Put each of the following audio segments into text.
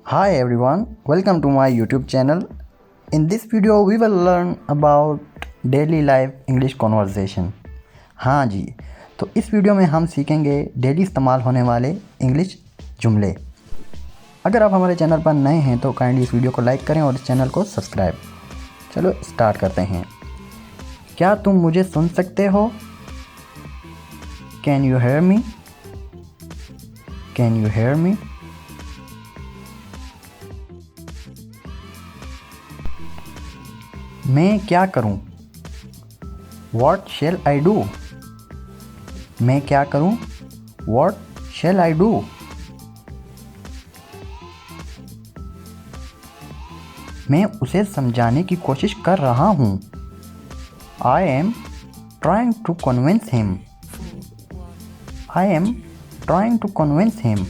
Hi everyone, welcome to my YouTube channel. In this video we will learn about daily life English conversation. हाँ जी, तो इस video में हम सीखेंगे daily इस्तेमाल होने वाले इंग्लिश जुमले। अगर आप हमारे चैनल पर नए हैं तो काइंडली इस वीडियो को लाइक करें और इस चैनल को सब्सक्राइब। चलो स्टार्ट करते हैं। क्या तुम मुझे सुन सकते हो? Can you hear me? Can you hear me? मैं क्या करूं? What shall I do? मैं क्या करूं? What shall I do? मैं उसे समझाने की कोशिश कर रहा हूं। I am trying to convince him. I am trying to convince him.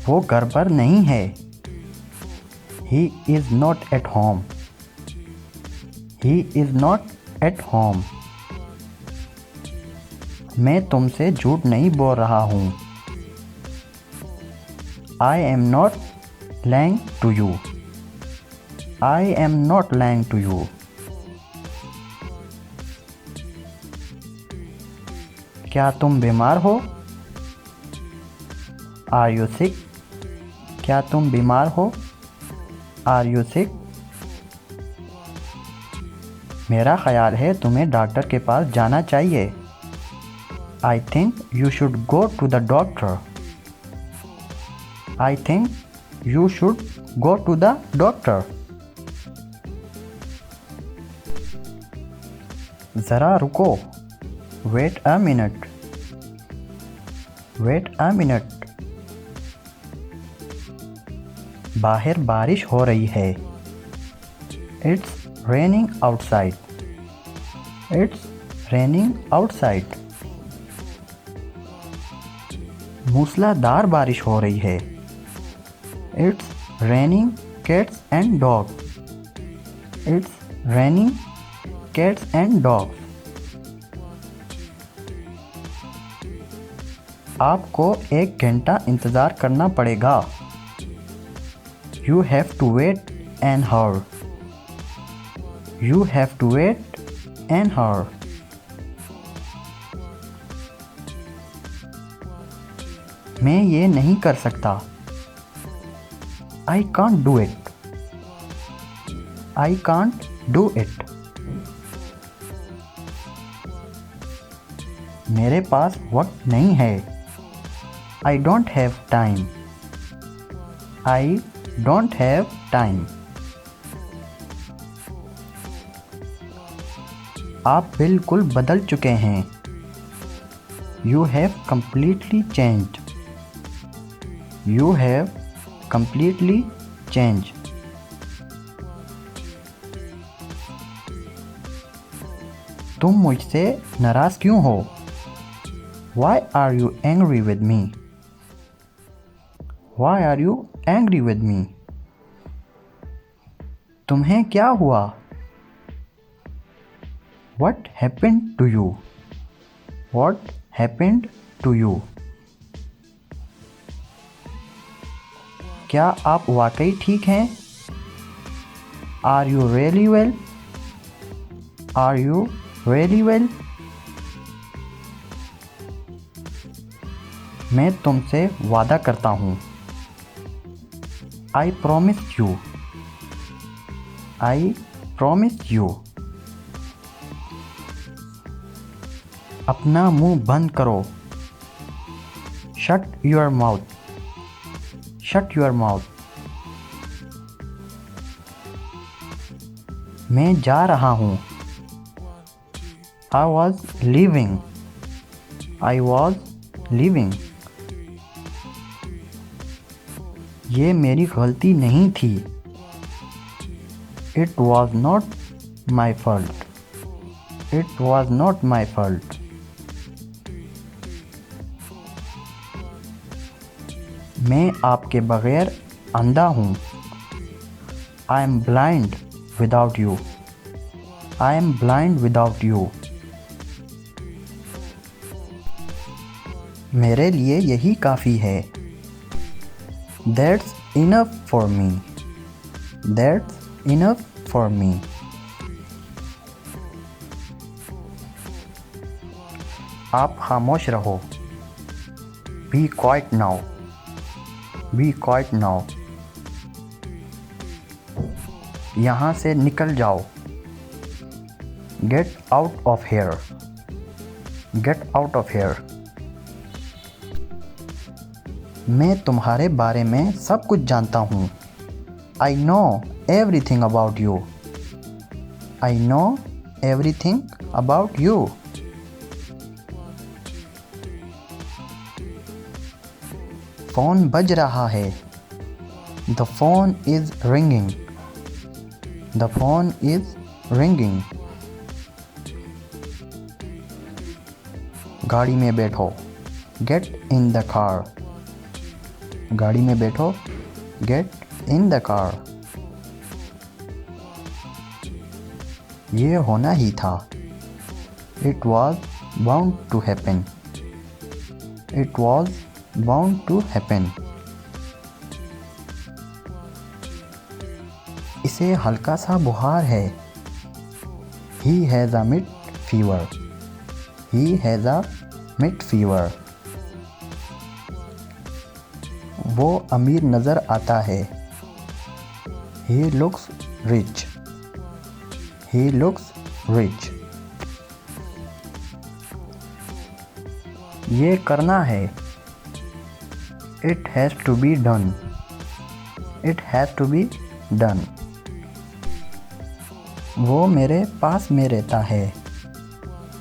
वो घर पर नहीं है। He is not at home. He is not at home. मैं तुमसे झूठ नहीं बोल रहा हूँ। I am not lying to you. I am not lying to you. क्या तुम बीमार हो? Are you sick? क्या तुम बीमार हो? Are you sick? मेरा ख्याल है तुम्हें डॉक्टर के पास जाना चाहिए। I think you should go to the doctor. I think you should go to the doctor. ज़रा रुको। Wait a minute. Wait a minute. बाहर बारिश हो रही है। It's raining outside. It's raining outside. मूसलाधार बारिश हो रही है। It's raining cats and dogs. It's raining cats and dogs. आपको 1 घंटा इंतज़ार करना पड़ेगा। You have to wait an hour. You have to wait an hour. मैं ये नहीं कर सकता। I can't do it. I can't do it. मेरे पास वक्त नहीं है। I don't have time. I don't have time. आप बिल्कुल बदल चुके हैं। You have completely changed. You have completely changed. तुम मुझसे नाराज क्यों हो? Why are you angry with me? Why are you angry with me? तुम्हें क्या हुआ? What happened to you? What happened to you? क्या आप वाकई ठीक हैं? Are you really well? Are you really well? मैं तुमसे वादा करता हूँ। I promise you. I promise you. अपना मुंह बंद करो। Shut your mouth. Shut your mouth. मैं जा रहा हूँ। I was leaving. I was leaving. ये मेरी गलती नहीं थी। It was not my fault. It was not my fault. मैं आपके बगैर अंधा हूँ। I am blind without you. I am blind without you. मेरे लिए यही काफ़ी है। That's enough for me. That's enough for me. आप खामोश रहो। Be quiet now. Be quiet now. यहाँ से निकल जाओ। Get out of here. Get out of here. मैं तुम्हारे बारे में सब कुछ जानता हूँ। I know everything about you. I know everything about you. Phone बज रहा है। The phone is ringing. The phone is ringing. गाड़ी में बैठो। Get in the car. गाड़ी में बैठो। Get in the car. ये होना ही था। It was bound to happen. It was bound to happen. इसे हल्का सा बुखार है। He has a mid fever. He has a mid fever. वो अमीर नज़र आता है। He looks rich. He looks rich. ये करना है। It has to be done. It has to be done. वो मेरे पास में रहता है।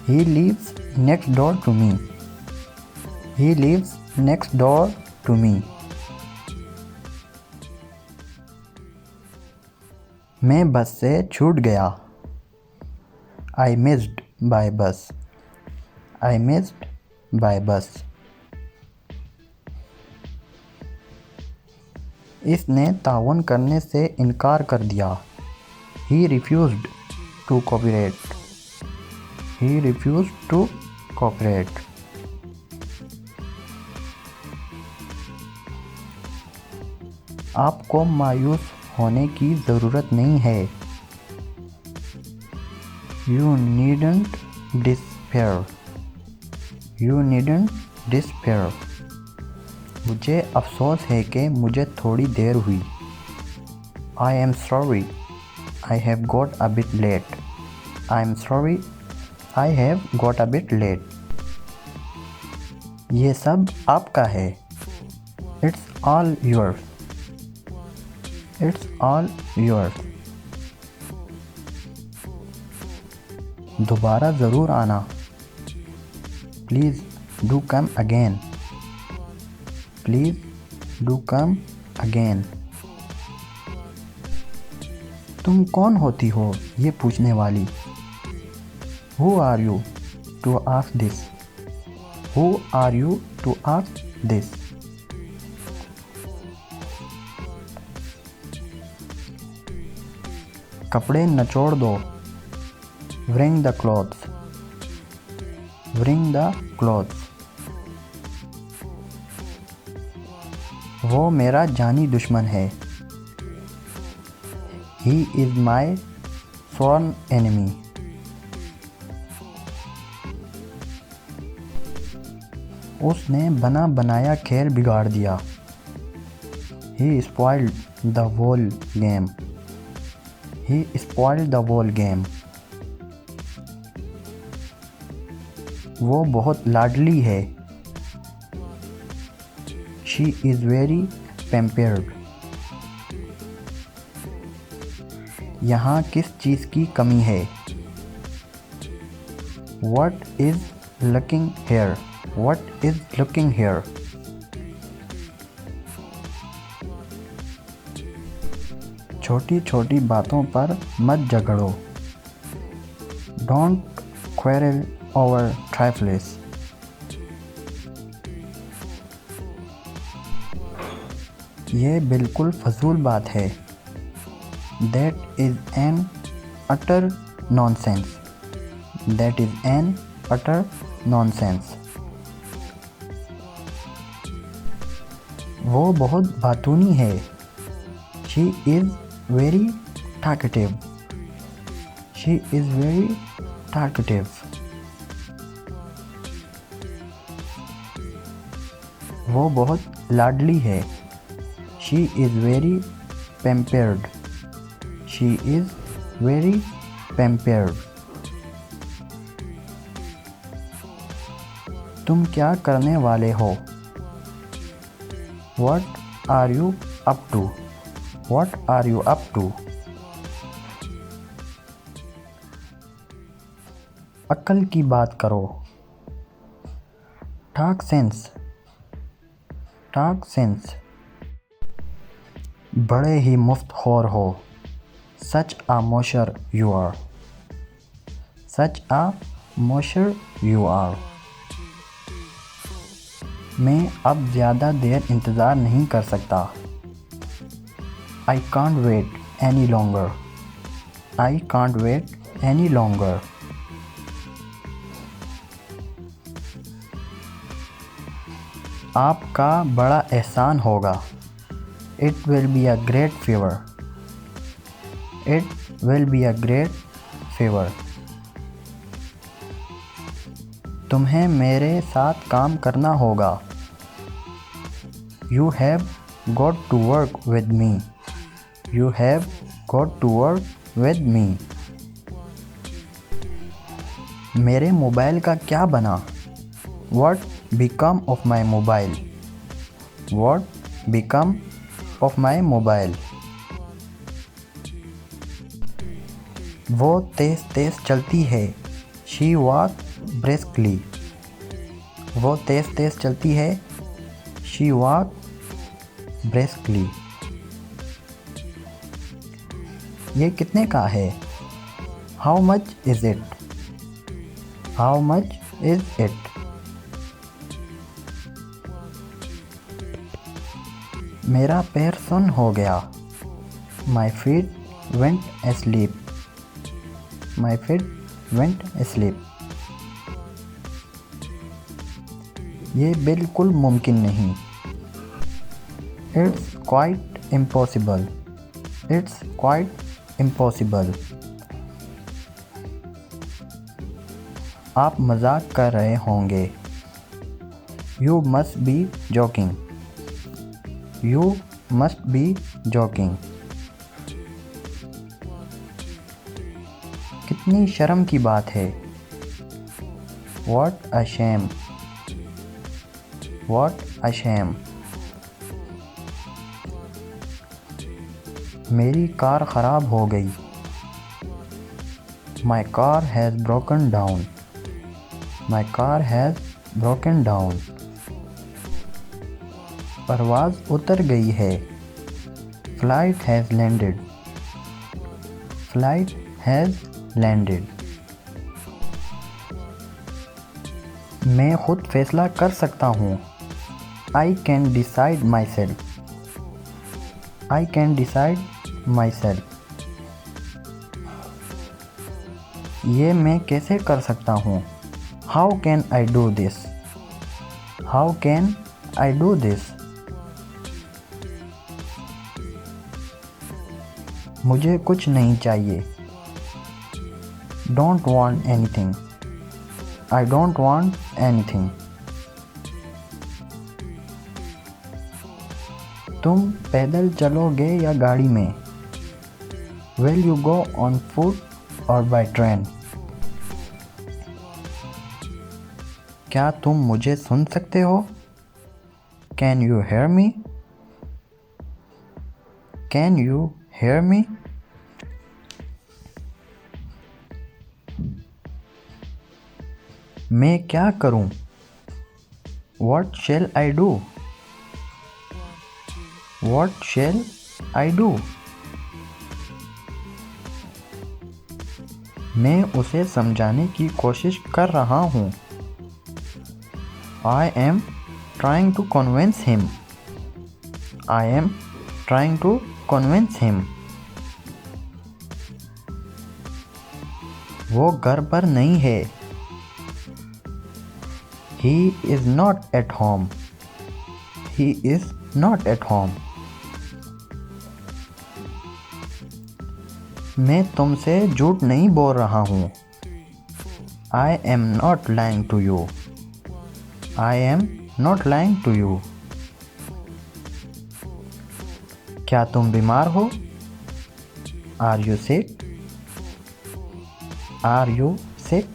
He lives next door to me. He lives next door to me. मैं बस से छूट गया। I missed by bus. I missed by bus. इसने ताउन करने से इनकार कर दिया। He refused to cooperate. He refused to cooperate. आपको मायूस होने की ज़रूरत नहीं है। You needn't despair. You needn't despair. मुझे अफसोस है कि मुझे थोड़ी देर हुई। I am sorry. I have got a bit late. I am sorry. I have got a bit late. ये सब आपका है। It's all yours. It's all yours. दोबारा ज़रूर आना। Please do come again. Please do come again. तुम कौन होती हो ये पूछने वाली। Who are you to ask this? Who are you to ask this? कपड़े नचोड़ दो। Wring the clothes. Wring the clothes. वो मेरा जानी दुश्मन है। He is my sworn enemy. उसने बना बनाया खेल बिगाड़ दिया। He spoiled the whole game. He spoiled the whole game. वो बहुत लाडली है। She is very pampered. यहाँ किस चीज़ की कमी है। What is lacking here? What is lacking here? छोटी छोटी बातों पर मत झगड़ो। Don't quarrel over trifles. ये बिल्कुल फजूल बात है। That is an utter nonsense. That is an utter nonsense. वो बहुत बातूनी है। She is very talkative. She is very talkative. वो बहुत लाडली है। She is very pampered. She is very pampered. तुम क्या करने वाले हो? What are you up to? What are you up to? अक्ल की बात करो। Talk sense. Talk sense. बड़े ही मुफ्तखोर हो। Such a mosher you are. Such a mosher you are. मैं अब ज़्यादा देर इंतज़ार नहीं कर सकता। I can't wait any longer. I can't wait any longer. आपका बड़ा एहसान होगा। It will be a great favor. It will be a great favor. तुम्हें मेरे साथ काम करना होगा। You have got to work with me. You have got to work with me. मेरे मोबाइल का क्या बना? What become of my mobile? What become of my mobile? वो तेज़ तेज़ चलती है। She walks briskly. वो तेज़ तेज़ चलती है। She walks briskly. ये कितने का है? How much is it? How much is it? मेरा पैर सुन्न हो गया। My feet went asleep. My feet went asleep. ये बिल्कुल मुमकिन नहीं। It's quite impossible. It's quite impossible. आप मजाक कर रहे होंगे। You must be joking. You must be joking. कितनी शर्म की बात है। What a shame. What a shame. मेरी कार ख़राब हो गई। My car has broken down. My car has broken down. परवाज़ उतर गई है। Flight has landed. Flight has landed. मैं खुद फैसला कर सकता हूँ। I can decide myself. I can decide myself. ये मैं कैसे कर सकता हूँ? How can I do this? How can I do this? मुझे कुछ नहीं चाहिए। Don't want anything. I don't want anything. तुम पैदल चलोगे या गाड़ी में? Will you go on foot or by train? क्या तुम मुझे सुन सकते हो? Can you hear me? Can you hear me? मैं क्या करूं? What shall I do? What shall I do? मैं उसे समझाने की कोशिश कर रहा हूँ। I am trying to convince him. I am trying to convince him. वो घर पर नहीं है। He is not at home. He is not at home. मैं तुमसे झूठ नहीं बोल रहा हूँ। I am not lying to you. I am not lying to you. क्या तुम बीमार हो? Are you sick? Are you sick?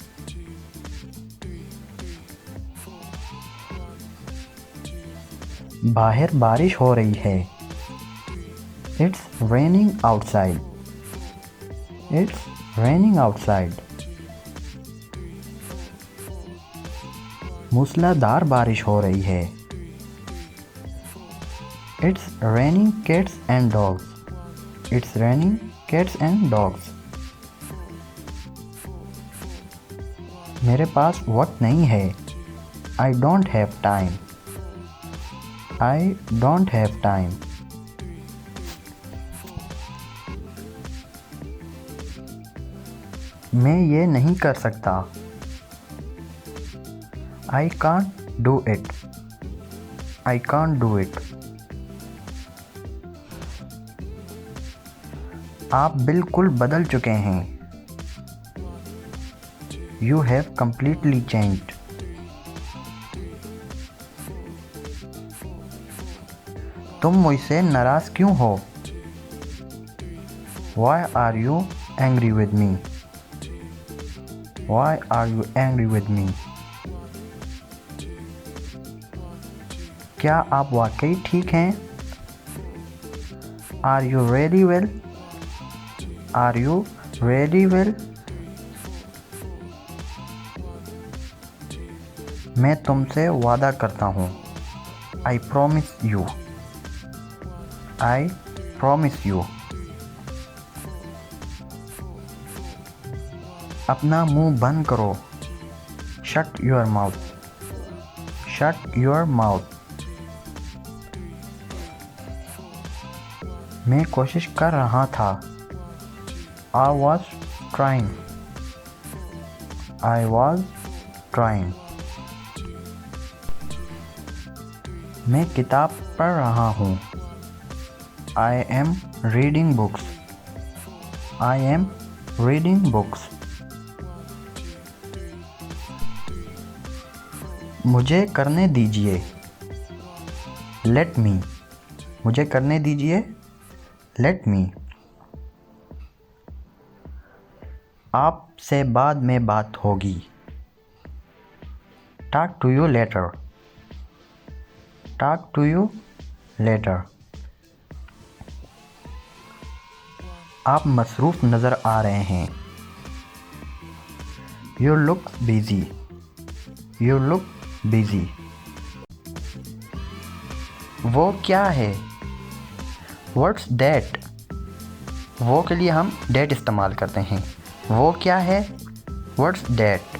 बाहर बारिश हो रही है। It's raining outside. It's raining outside. मूसलाधार बारिश हो रही है। It's raining cats and dogs. It's raining cats and dogs. मेरे पास वक्त नहीं है। I don't have time. I don't have time. मैं ये नहीं कर सकता। I can't do it. I can't do it. आप बिल्कुल बदल चुके हैं। You have completely changed. तुम मुझसे नाराज क्यों हो? Why are you angry with me? Why are you angry with me? क्या आप वाकई ठीक हैं? Are you really well? Are you really well? मैं तुमसे वादा करता हूँ। I promise you. I promise you. अपना मुंह बंद करो। Shut your mouth. Shut your mouth. मैं कोशिश कर रहा था। I was trying. I was trying. मैं किताब पढ़ रहा हूँ। I am reading books. I am reading books. मुझे करने दीजिए। Let me. मुझे करने दीजिए। Let me. आपसे बाद में बात होगी। Talk to you later. Talk to you later. आप मसरूफ़ नज़र आ रहे हैं। You look busy. You look busy. वो क्या है? What's that? वो के लिए हम that इस्तेमाल करते हैं। वो क्या है? What's that?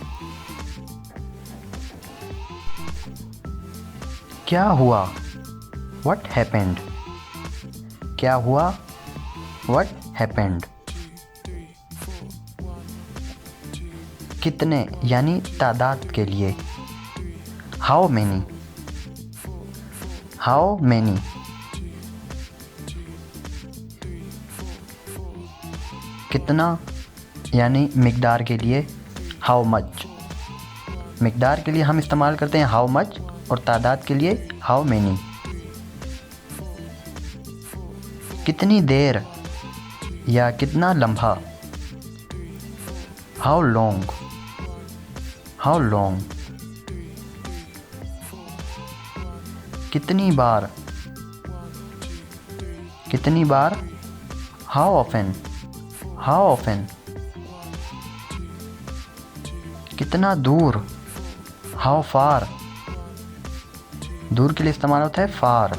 क्या हुआ? What happened? क्या हुआ? What happened? कितने यानी तादाद के लिए। How many? How many? कितना यानी मिकदार के लिए। How much? मिकदार के लिए हम इस्तेमाल करते हैं how much और तादाद के लिए how many. कितनी देर या कितना लम्हा। How long? How long? कितनी बार। कितनी बार। How often? How often? कितना दूर। How far? दूर के लिए इस्तेमाल होता है far.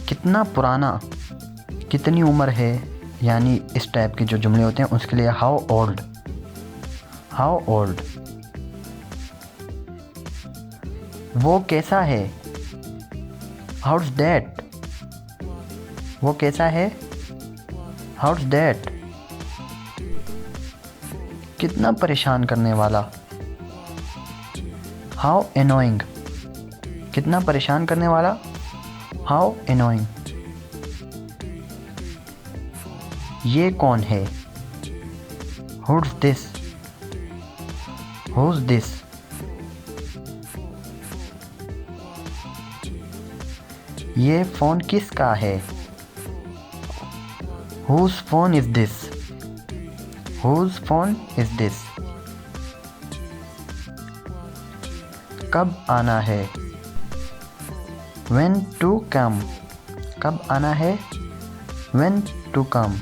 कितना पुराना। कितनी उम्र है यानी इस टाइप के जो जुमले होते हैं उसके लिए how old. How old? वो कैसा है। How's that? वो कैसा है। How's that? कितना परेशान करने वाला। हाउ एनोइंग, कितना परेशान करने वाला, हाउ एनोइंग। ये कौन है, हुड्स दिस, हुज दिस। ये फ़ोन किसका है, whose phone is this, whose phone is this. कब आना है, when to come, कब आना है, when to come।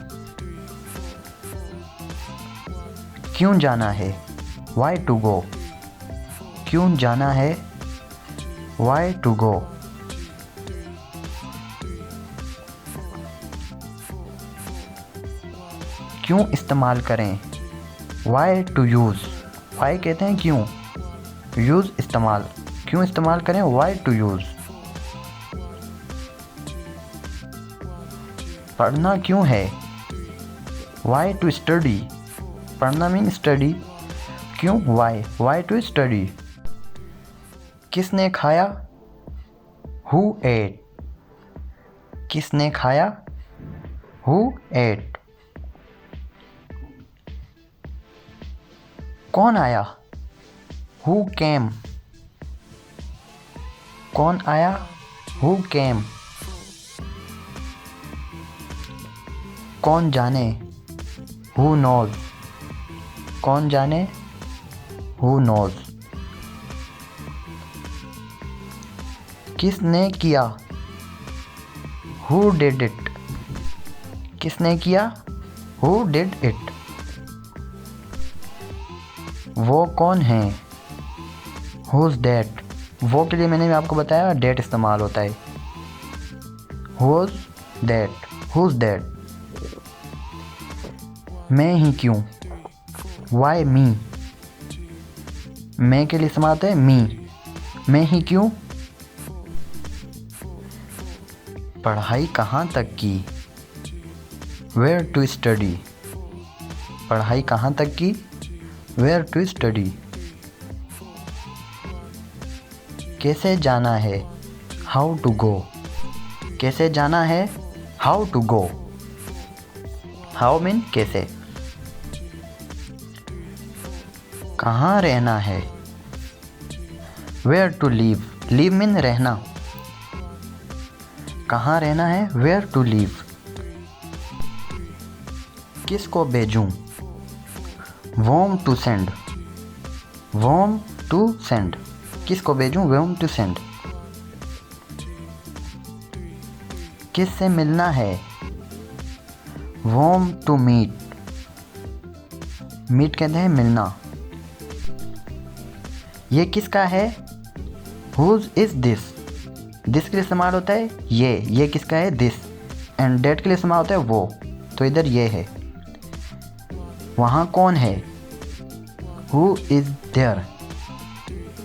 क्यों जाना है, why to go, क्यों जाना है, why to go। क्यों इस्तेमाल करें, why to use, why कहते हैं क्यों, use इस्तेमाल, क्यों इस्तेमाल करें, why to use। पढ़ना क्यों है, why to study, पढ़ना मीन स्टडी, क्यों, why to study। किसने खाया, who ate, किसने खाया, who ate। कौन आया, who came, कौन आया, who came। कौन जाने, who knows, कौन जाने, who knows। किसने किया, who did it, किसने किया, who did it। वो कौन है, who's that, वो के लिए मैंने आपको बताया डेट इस्तेमाल होता है, who's that, who's that। मैं ही क्यों, why me, मैं के लिए इस्तेमाल होता है मी, मैं ही क्यों। पढ़ाई कहाँ तक की, where to study, पढ़ाई कहाँ तक की, where to study। कैसे जाना है, how to go, कैसे जाना है, how to go। how mean कैसे। कहाँ रहना है, where to live, live mean रहना, कहाँ रहना है, where to live। किसको भेजूं, whom to send, whom to send, किसको भेजूं, whom to send। किससे मिलना है, whom to meet, meet कहते हैं मिलना। ये किसका है, whose is this, दिस के लिए इस्तेमाल होता है ये किसका है, दिस। एंड डेट के लिए इस्तेमाल होता है वो, तो इधर ये है। वहाँ कौन है, who is there,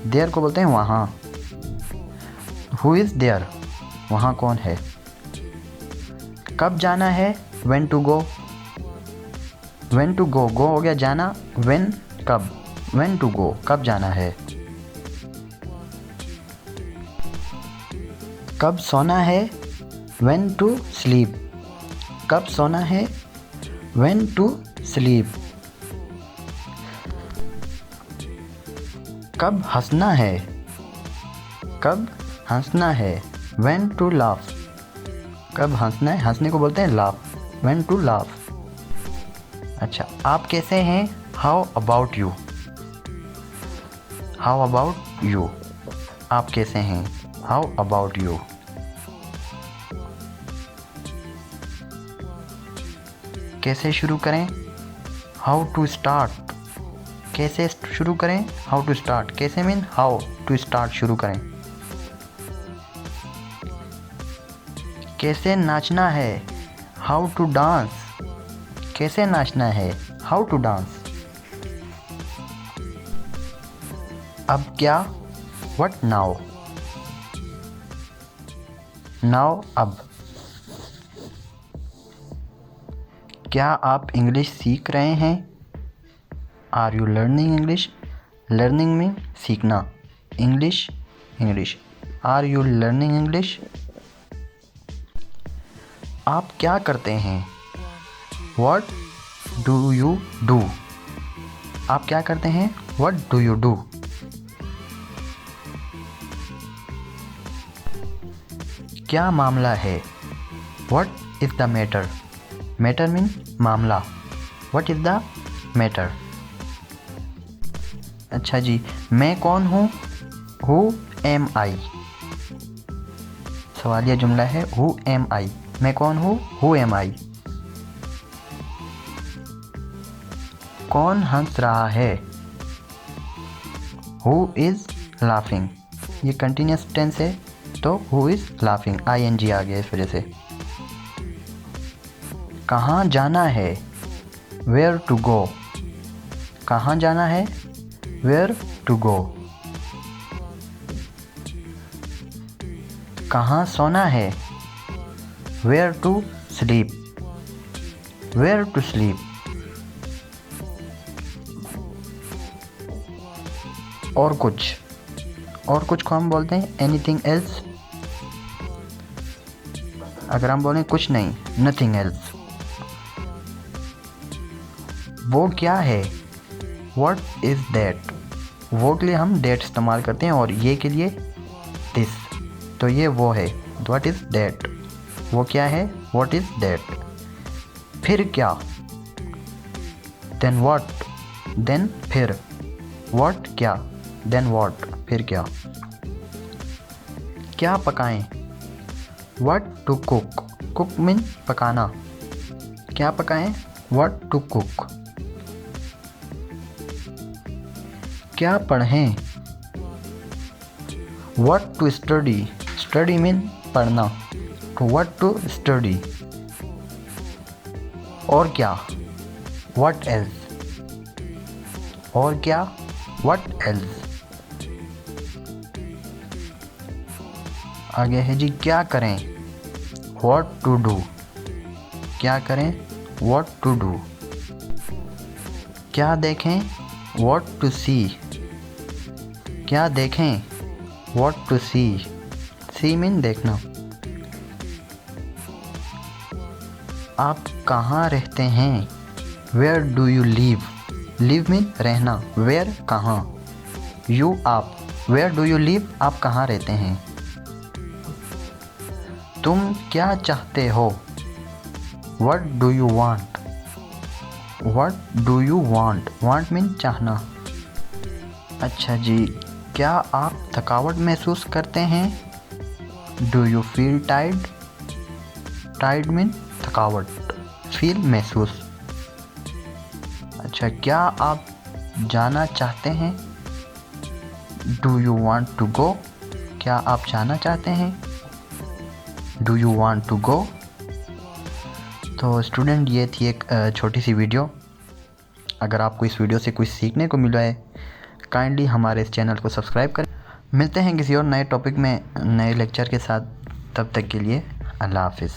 देयर को बोलते हैं वहाँ, who is there, वहाँ कौन है। कब जाना है, when to go, when to go, go हो गया जाना, when कब, when to go कब जाना है। कब सोना है, when to sleep, कब सोना है, when to sleep। कब हंसना है, कब हंसना है, when to laugh, कब हंसना है, हंसने को बोलते हैं laugh, when to laugh। अच्छा, आप कैसे हैं, how about you, how about you, आप कैसे हैं, how about you। कैसे शुरू करें, how to start, कैसे शुरू करें, how to start, कैसे मीन how to start शुरू करें। कैसे नाचना है, how to dance, कैसे नाचना है, how to dance। अब क्या, what now, now अब। क्या आप इंग्लिश सीख रहे हैं, are you learning English, learning में सीखना, English English. Are you learning English? आप क्या करते हैं? What do you do? आप क्या करते हैं? What do you do? क्या मामला है? What is the matter? Matter mean मामला। What is the matter? अच्छा जी, मैं कौन हूँ? Who am I. सवालिया जुमला है हु एम आई। मैं कौन हूँ? Who am I. कौन हंस रहा है? Who is laughing. ये कंटिन्यूस टेंस है तो हु इज़ लाफिंग, ING आ गया इस वजह से। कहाँ जाना है? Where to go. कहाँ जाना है? Where to go. कहाँ सोना है? Where to sleep. Where to sleep. और कुछ को हम बोलते हैं एनीथिंग एल्स। अगर हम बोलें कुछ नहीं, नथिंग एल्स। वो क्या है? What is that. वो के लिए हम दैट इस्तेमाल करते हैं और ये के लिए दिस। तो ये वो है, व्हाट इज़ दैट। वो क्या है? What is that. फिर क्या? Then what. देन फिर। व्हाट क्या? देन व्हाट फिर क्या? क्या पकाएं? What to cook. Cook mean पकाना। क्या पकाएं? What to cook. क्या पढ़ें? What to study. Study mean पढ़ना, तो व्हाट टू स्टडी। और क्या? What else. और क्या? What else. आगे है जी क्या करें? What to do. क्या करें? What to do. क्या देखें? व्हाट टू सी। क्या देखें? What to see. See mean देखना। आप कहाँ रहते हैं? Where do you live. Live mean रहना, वेयर कहाँ। यू आप। वेयर डू यू लिव, आप कहाँ रहते हैं। तुम क्या चाहते हो? What do you want. What do you want. Want mean चाहना। अच्छा जी, क्या आप थकावट महसूस करते हैं? Do you feel tired. Tired mean थकावट, फील महसूस। अच्छा, क्या आप जाना चाहते हैं? Do you want to go. क्या आप जाना चाहते हैं? Do you want to go. तो स्टूडेंट, ये थी एक छोटी सी वीडियो। अगर आपको इस वीडियो से कुछ सीखने को मिला है, काइंडली हमारे इस चैनल को सब्सक्राइब करें। मिलते हैं किसी और नए टॉपिक में नए लेक्चर के साथ। तब तक के लिए अल्लाह हाफिज़।